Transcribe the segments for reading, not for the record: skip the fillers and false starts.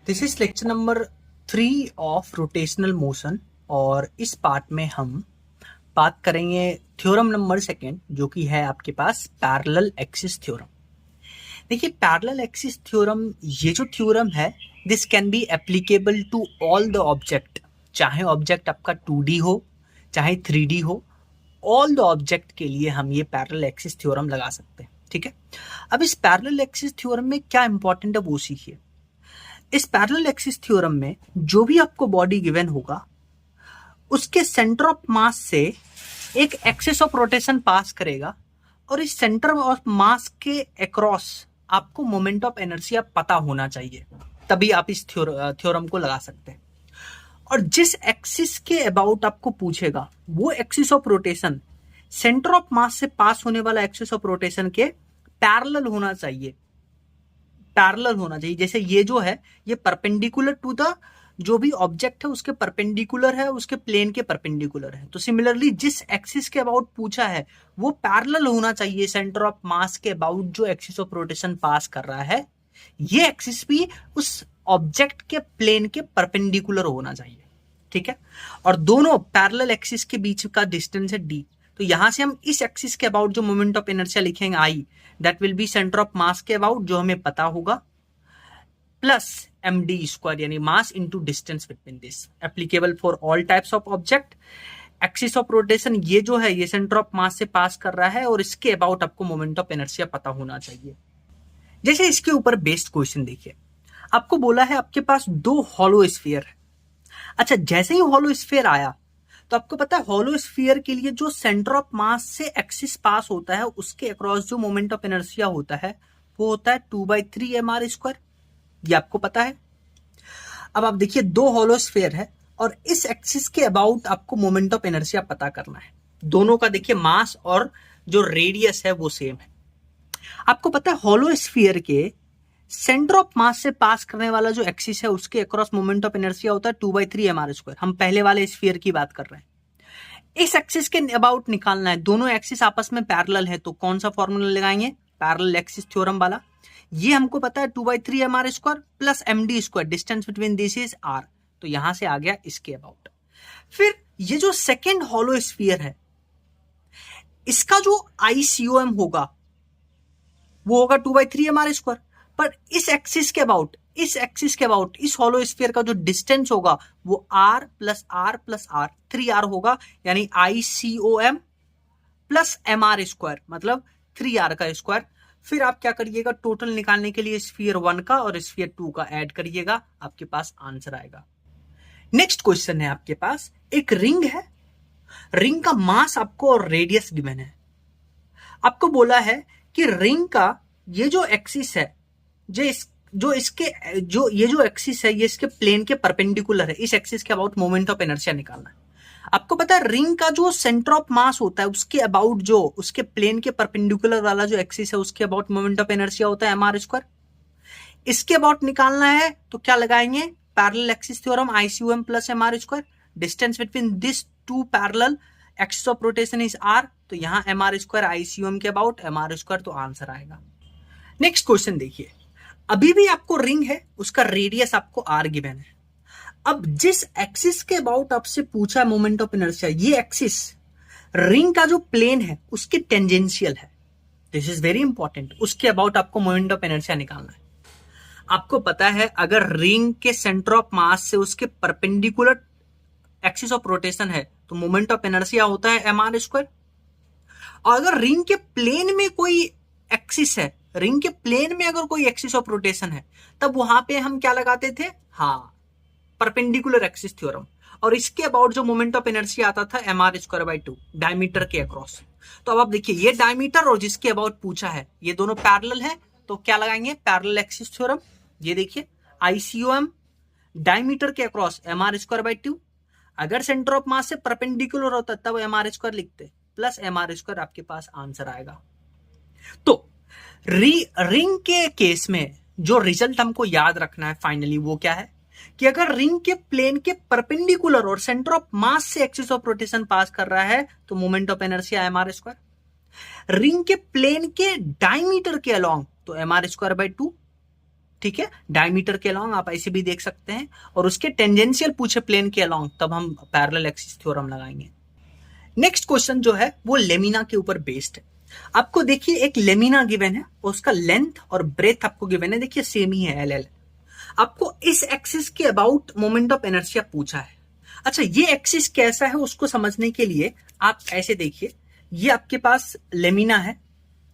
This is lecture number 3 of rotational motion. और इस part में हम बात करेंगे थ्योरम नंबर सेकेंड, जो कि है आपके पास पैरेलल एक्सिस थ्योरम। देखिए, पैरेलल एक्सिस थ्योरम, ये जो थ्योरम है, this can be applicable to all the object. चाहे ऑब्जेक्ट आपका 2D हो, चाहे 3D हो, ऑल द ऑब्जेक्ट के लिए हम ये पैरेलल एक्सिस थ्योरम लगा सकते हैं। ठीक है, अब इस पैरेलल एक्सिस थ्योरम में क्या इंपॉर्टेंट है वो सीखिए। इस पैरेलल एक्सिस थ्योरम में जो भी आपको बॉडी गिवन होगा, उसके सेंटर ऑफ मास से एक एक्सिस ऑफ रोटेशन पास करेगा, और इस सेंटर ऑफ मास के अक्रॉस आपको मोमेंट ऑफ इनर्शिया पता होना चाहिए, तभी आप इस थ्योरम को लगा सकते हैं। और जिस एक्सिस के अबाउट आपको पूछेगा, वो axis of rotation centre of मास से पास होने वाला एक्सिस ऑफ रोटेशन के पैरेलल होना चाहिए। पैरेलल होना चाहिए। जैसे ये जो है, ये परपेंडिकुलर टू द जो भी ऑब्जेक्ट है उसके परपेंडिकुलर है, उसके प्लेन के परपेंडिकुलर है। तो सिमिलरली जिस एक्सिस के अबाउट पूछा है वो पैरेलल होना चाहिए सेंटर ऑफ मास के अबाउट जो एक्सिस ऑफ रोटेशन पास कर रहा है। ये एक्सिस भी उस ऑब्जेक्ट के प्लेन के परपेंडिकुलर होना चाहिए। ठीक है, और दोनों पैरेलल एक्सिस के बीच का डिस्टेंस है d। तो यहां से हम इस एक्सिस के अबाउट जो मोमेंट ऑफ इनर्शिया लिखेंगे I, that will be centre of mass के अबाउट, जो हमें पता होगा, प्लस md स्क्वायर, यानी mass into distance between this, applicable for all types of object. Axis of rotation ये जो है, ये सेंटर ऑफ मास से पास कर रहा है, और इसके अबाउट आपको मोमेंट ऑफ इनर्शिया पता होना चाहिए। जैसे इसके ऊपर बेस्ड क्वेश्चन देखिए, आपको बोला है आपके पास दो हॉलो स्फीयर है। अच्छा, जैसे ही हॉलो स्फीयर आया तो आपको पता है हॉलो स्फीयर के लिए जो सेंटर ऑफ मास से एक्सिस पास होता है, उसके अक्रॉस जो मोमेंट ऑफ इनर्शिया होता है वो होता है 2/3 mr स्क्वायर। ये आपको पता है। अब आप देखिए, दो हॉलो स्फीयर है और इस एक्सिस के अबाउट आपको मोमेंट ऑफ इनर्शिया पता करना है। दोनों का देखिए मास और जो रेडियस है वो सेम है। आपको पता है हॉलो स्फीयर के सेंटर ऑफ मास से पास करने वाला जो एक्सिस है उसके अक्रॉस मोमेंट ऑफ इनर्शिया होता है 2/3 mr स्क्वायर। हम पहले वाले स्फीयर की बात कर रहे हैं। इस एक्सिस के अबाउट निकालना है। दोनों एक्सिस आपस में पैरेलल है, तो कौन सा फॉर्मूला लगाएंगे? पैरेलल एक्सिस थ्योरम वाला। ये हमको पता है 2/3 mr square plus md square, distance between this is r। तो यहां से आ गया इसके अबाउट। फिर ये जो सेकेंड हॉलो स्फीयर है, इसका जो ICOM होगा वो होगा 2/3 mr स्क्वायर। पर इस एक्सिस के अबाउट, इस हॉलो स्फीयर का जो डिस्टेंस होगा वो r plus r plus r, 3r होगा, यानी ICOM प्लस mr स्क्वायर, मतलब 3r का स्क्वायर। फिर आप क्या करिएगा, टोटल निकालने के लिए स्फीयर 1 का और स्फीयर 2 का ऐड करिएगा, आपके पास आंसर आएगा। नेक्स्ट क्वेश्चन है आपके पास, एक रिंग है, रिंग का मास आपको और रेडियस गिवन है। आपको बोला है कि रिंग का ये जो एक्सिस है, ये जो एक्सिस है, ये इसके प्लेन के परपेंडिकुलर है। इस एक्सिस के अबाउट मोमेंट ऑफ इनर्शिया निकालना है। आपको पता है रिंग का जो सेंटर ऑफ मास होता है उसके अबाउट, जो उसके प्लेन के परपेंडिकुलर वाला जो एक्सिस है उसके अबाउट मोमेंट ऑफ इनर्शिया होता है mr स्क्वायर। इसके अबाउट निकालना है तो क्या लगाएंगे? Parallel axis theorem, ICOM plus mr square, distance between this two parallel, axis of rotation is r, तो यहां mr स्क्वायर ICOM के अबाउट mr स्क्वायर, तो आंसर आएगा। नेक्स्ट क्वेश्चन देखिए, अभी भी आपको रिंग है, उसका रेडियस आपको r गिवन है। अब जिस एक्सिस के अबाउट आपसे पूछा है मोमेंट ऑफ इनर्शिया, ये एक्सिस रिंग का जो प्लेन है उसके टेंजेंशियल है। This is very important. उसके अबाउट आपको मोमेंट ऑफ इनर्शिया निकालना है। आपको पता है अगर रिंग के सेंटर ऑफ मास से उसके परपेंडिकुलर एक्सिस ऑफ रोटेशन है तो मोमेंट ऑफ इनर्शिया होता है mr स्क्वायर। और अगर रिंग के प्लेन में कोई एक्सिस है, रिंग के प्लेन में अगर कोई एक्सिस ऑफ रोटेशन है, तब वहां पे हम क्या लगाते थे? हाँ, परपेंडिकुलर एक्सिस थ्योरम। और इसके अबाउट जो मोमेंट ऑफ इनर्शिया आता था mr स्क्वायर बाई 2, डायमीटर के अक्रॉस। तो अब आप देखिए, ये डायमीटर और जिसके अबाउट पूछा है ये दोनों पैरेलल है, तो क्या लगाएंगे? Parallel axis theorem. ये देखिए, ICOM डायमीटर के अक्रॉस mr स्क्वायर बाई 2। अगर सेंटर ऑफ मास से परपेंडिकुलर होता तब mr स्क्वायर लिखते, प्लस mr स्क्वायर, आपके पास आंसर आएगा। तो रिंग के केस में जो रिजल्ट हमको याद रखना है फाइनली वो क्या है, कि अगर रिंग के प्लेन के परपेंडिकुलर और सेंटर ऑफ मास से एक्सिस ऑफ रोटेशन पास कर रहा है तो moment of inertia mr square. Ring के प्लेन के डायमीटर के अलोंग तो mr स्क्वायर बाई 2। ठीक है, डायमीटर के अलॉन्ग आप ऐसे भी देख सकते हैं, और उसके टेंजेंशियल पूछे प्लेन के अलॉन्ग, तब हम पैरेलल एक्सिस थ्योरम लगाएंगे। नेक्स्ट क्वेश्चन जो है वो लेमिना के ऊपर बेस्ड है। आपको देखिए एक लेमिना गिवन है, उसका लेंथ और ब्रेथ आपको गिवन है, देखिए सेम ही है LL। आपको इस एक्सिस के अबाउट मोमेंट ऑफ इनर्शिया पूछा है। अच्छा, ये एक्सिस कैसा है उसको समझने के लिए आप ऐसे देखिए, ये आपके पास लेमिना है,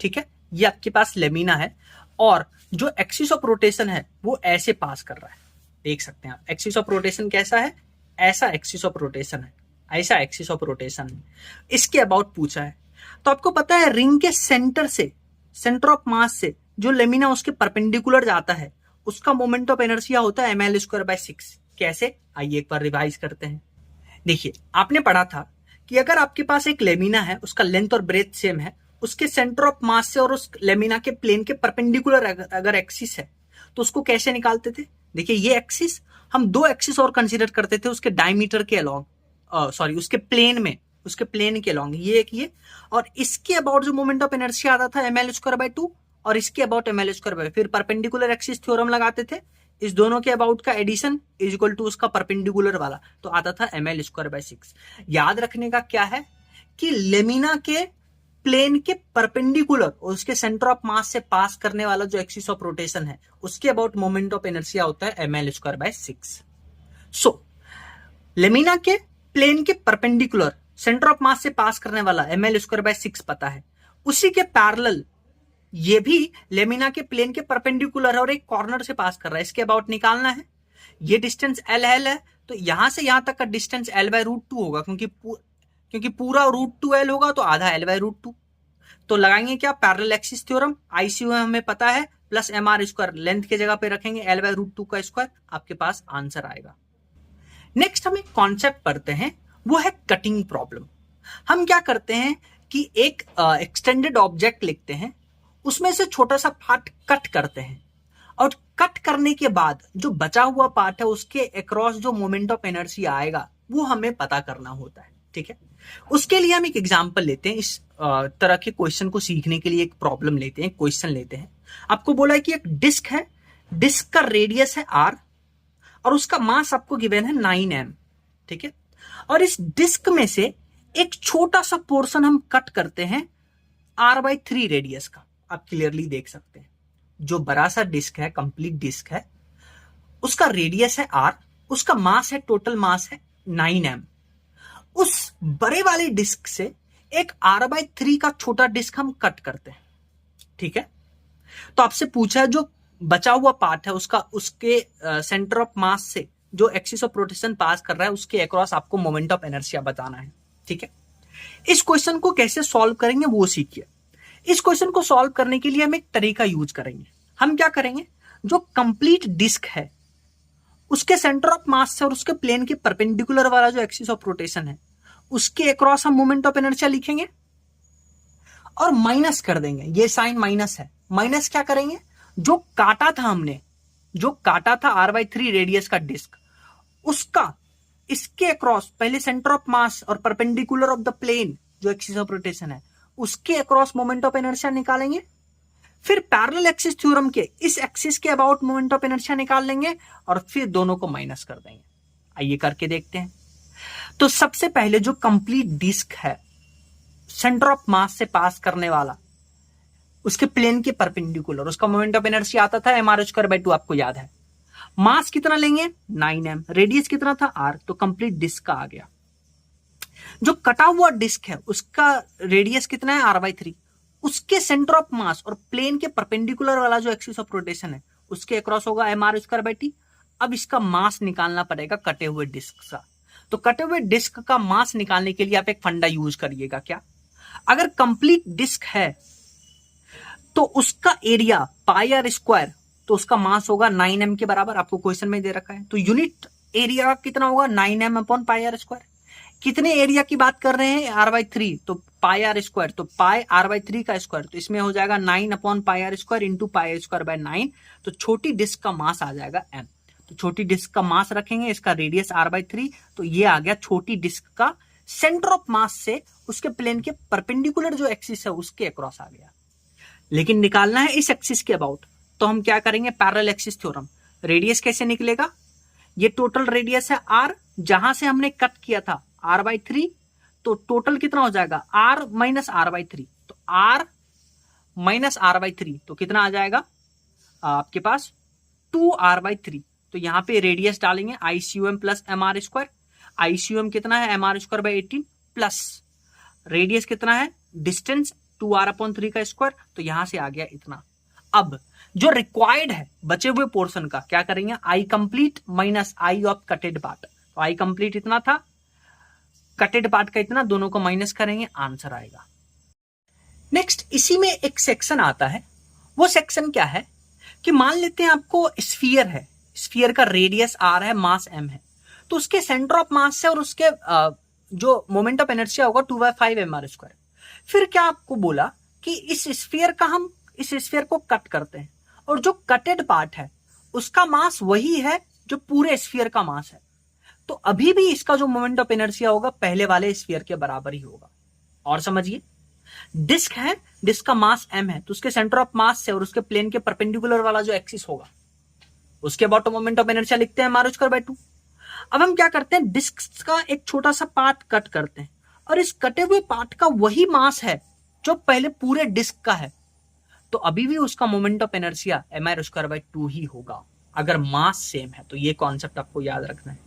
ठीक है, ये आपके पास लेमिना है, और जो एक्सिस ऑफ रोटेशन है वो ऐसे पास कर रहा है, देख सकते हैं आप। एक्सिस ऑफ रोटेशन कैसा है, ऐसा एक्सिस ऑफ रोटेशन है, ऐसा एक्सिस ऑफ रोटेशन है, इसके अबाउट पूछा है। तो आपको पता है रिंग के सेंटर से, सेंटर ऑफ मास से जो लेमिना उसके परपेंडिकुलर जाता है, उसका मोमेंट ऑफ इनर्शिया होता है ml²/6। कैसे, आइए एक बार रिवाइज करते हैं। देखिए आपने पढ़ा था कि अगर आपके पास एक लेमिना है, उसका लेंथ और ब्रेथ सेम है, उसके सेंटर ऑफ मास से और उस लेमिना के प्लेन के परपेंडिकुलर अगर एक्सिस है तो उसको कैसे निकालते थे। देखिए ये एक्सिस, हम दो एक्सिस और कंसीडर करते थे उसके डायमीटर के अलॉन्ग, उसके प्लेन में, उसके प्लेन के अलॉन्ग, ये एक ये, और इसके अबाउट जो मोमेंट ऑफ इनर्शिया आता था ml²/2, और इसके अबाउट ml²/, फिर परपेंडिकुलर एक्सिस थ्योरम लगाते थे, इस दोनों के अबाउट का एडिशन इज इक्वल टू उसका परपेंडिकुलर वाला, तो आता था ml²/6। याद रखने का क्या है कि लेमिना के प्लेन के परपेंडिकुलर और उसके सेंटर ऑफ मास से पास करने वाला जो एक्सिस ऑफ रोटेशन है, उसके अबाउट मोमेंट ऑफ इनर्शिया होता है ml²/6। सो लेमिना के प्लेन के परपेंडिकुलर सेंटर ऑफ मास से पास करने वाला ml²/6 पता है, उसी के पैरेलल ये भी लेमिना के प्लेन के परपेंडिकुलर है और एक कॉर्नर से पास कर रहा है, इसके अबाउट निकालना है। ये डिस्टेंस LL है, तो यहां से यहां तक का डिस्टेंस L/√2 होगा, क्योंकि पूरा √2L होगा तो आधा L/√2। तो लगाएंगे क्या, पैरेलल एक्सिस थ्योरम, ICU हमें पता है, प्लस mr², लेंथ की जगह पे रखेंगे L/√2 का स्क्वायर, आपके पास आंसर आएगा। नेक्स्ट हम एक कॉन्सेप्ट पढ़ते हैं, वो है कटिंग प्रॉब्लम। हम क्या करते हैं कि एक एक्सटेंडेड ऑब्जेक्ट लिखते हैं, उसमें से छोटा सा पार्ट कट करते हैं, और कट करने के बाद जो बचा हुआ पार्ट है उसके अक्रॉस जो मोमेंट ऑफ इनर्शिया आएगा वो हमें पता करना होता है, ठीक है। उसके लिए हम एक एग्जांपल लेते हैं, इस तरह के क्वेश्चन को सीखने के लिए एक प्रॉब्लम लेते हैं, क्वेश्चन लेते हैं। आपको बोला है कि एक डिस्क है, डिस्क का रेडियस है r, और उसका मास आपको गिवन है 9m, ठीक है, और इस डिस्क में से एक छोटा सा पोर्शन हम कट करते हैं r/3 रेडियस का। आप क्लियरली देख सकते हैं, जो बड़ा सा डिस्क है, कंप्लीट डिस्क है, उसका रेडियस है r, उसका मास है, टोटल मास है 9m। उस बड़े वाले डिस्क से एक r/3 का छोटा डिस्क हम कट करते हैं, ठीक है। तो आपसे पूछा है जो बचा हुआ पार्ट है उसका, उसके सेंटर ऑफ मास से जो एक्सिस ऑफ रोटेशन पास कर रहा है उसके अक्रॉस आपको मोमेंट ऑफ इनर्शिया बताना है, ठीक है। इस क्वेश्चन को कैसे सॉल्व करेंगे वो सीखिए। इस क्वेश्चन को सॉल्व करने के लिए हम एक तरीका यूज करेंगे। हम क्या करेंगे, जो कंप्लीट डिस्क है उसके सेंटर ऑफ मास से और उसके प्लेन के परपेंडिकुलर वाला जो एक्सिस ऑफ रोटेशन है उसके अक्रॉस हम मोमेंट ऑफ इनर्शिया लिखेंगे और माइनस कर देंगे। ये साइन माइनस है, माइनस क्या करेंगे, जो काटा था हमने, जो काटा था r/3 रेडियस का डिस्क, उसका इसके अक्रॉस पहले सेंटर ऑफ मास और परपेंडिकुलर ऑफ द प्लेन जो एक्सिस ऑफ रोटेशन है उसके अक्रॉस मोमेंट ऑफ इनर्शिया निकालेंगे। फिर पैरेलल एक्सिस थ्योरम के इस एक्सिस के अबाउट मोमेंट ऑफ इनर्शिया निकाल लेंगे और फिर दोनों को माइनस कर देंगे। आइए करके देखते हैं। तो सबसे पहले जो कंप्लीट डिस्क है, सेंटर ऑफ मास से पास करने वाला, उसके प्लेन के परपेंडिकुलर, उसका मोमेंट ऑफ इनर्शिया आता था mr²/2, आपको याद है। मास कितना लेंगे 9m, रेडियस कितना था r, तो कंप्लीट डिस्क का आ गया। जो कटा हुआ डिस्क है उसका रेडियस कितना है r/3, उसके सेंटर ऑफ मास और प्लेन के परपेंडिकुलर वाला जो एक्सिस ऑफ रोटेशन है उसके अक्रॉस होगा mr²/t। अब इसका मास निकालना पड़ेगा कटे हुए डिस्क का। तो कटे हुए डिस्क का मास निकालने के लिए आप एक फंडा यूज करिएगा, क्या, अगर कंप्लीट डिस्क है तो उसका एरिया πr², तो उसका मास होगा 9m के बराबर, आपको क्वेश्चन में दे रखा है। तो यूनिट एरिया कितना होगा 9m/πr²। कितने एरिया की बात कर रहे हैं, r/3, तो πr², तो πr/3 का स्क्वायर, तो इसमें हो जाएगा 9/πr² इंटू πr²/9। तो छोटी डिस्क का मास आ जाएगा m। तो छोटी डिस्क का मास रखेंगे, इसका रेडियस r/3, तो ये आ गया छोटी डिस्क का सेंटर ऑफ मास से उसके प्लेन के परपेंडिकुलर जो एक्सिस है उसके अक्रॉस आ गया। लेकिन निकालना है इस एक्सिस के अबाउट, तो हम क्या करेंगे, पैरेलल एक्सिस थ्योरम। रेडियस कैसे निकलेगा, ये टोटल रेडियस है आर, जहां से हमने कट किया था r/3, तो टोटल कितना हो जाएगा r माइनस r/3, तो r माइनस r/3 तो कितना आ जाएगा आपके पास 2r/3। तो यहां पे रेडियस डालेंगे ICUM प्लस MR²। ICUM कितना है MR²/18 प्लस रेडियस कितना है डिस्टेंस 2r/3 का स्क्वायर, तो यहां से आ गया इतना। अब जो रिक्वायर्ड है बचे हुए पोर्शन का क्या करेंगे, आई complete minus I of कटेड part. तो आई कंप्लीट इतना था, कटेड पार्ट का इतना, दोनों को माइनस करेंगे, आंसर आएगा। नेक्स्ट इसी में एक सेक्शन आता है, वो सेक्शन क्या है कि मान लेते हैं आपको स्फीयर है, स्फीयर का रेडियस r है, मास m है, तो उसके सेंटर ऑफ मास है और उसके जो मोमेंट ऑफ इनर्शिया होगा 2/5 mr²। फिर क्या आपको बोला कि इस स्फीयर का हम इस स्फीयर को कट करते हैं और जो कटेड पार्ट है उसका मास वही है जो पूरे स्फीयर का मास है, तो अभी भी इसका जो मोमेंट ऑफ इनर्शिया होगा पहले वाले स्फीयर के बराबर ही होगा। और समझिए, डिस्क है, डिस्क का मास m है, तो उसके सेंटर ऑफ मास से और उसके प्लेन के परपेंडिकुलर वाला जो एक्सिस होगा उसके अबाउट मोमेंट ऑफ इनर्शिया लिखते हैं mr²/2। अब हम क्या करते हैं, डिस्क का एक छोटा सा पार्ट कट करते हैं और इस कटे हुए पार्ट का वही मास है जो पहले पूरे डिस्क का है, तो अभी भी उसका मोमेंट ऑफ इनर्शिया mr²/2 ही होगा अगर मास सेम है। तो ये कॉन्सेप्ट आपको याद रखना है।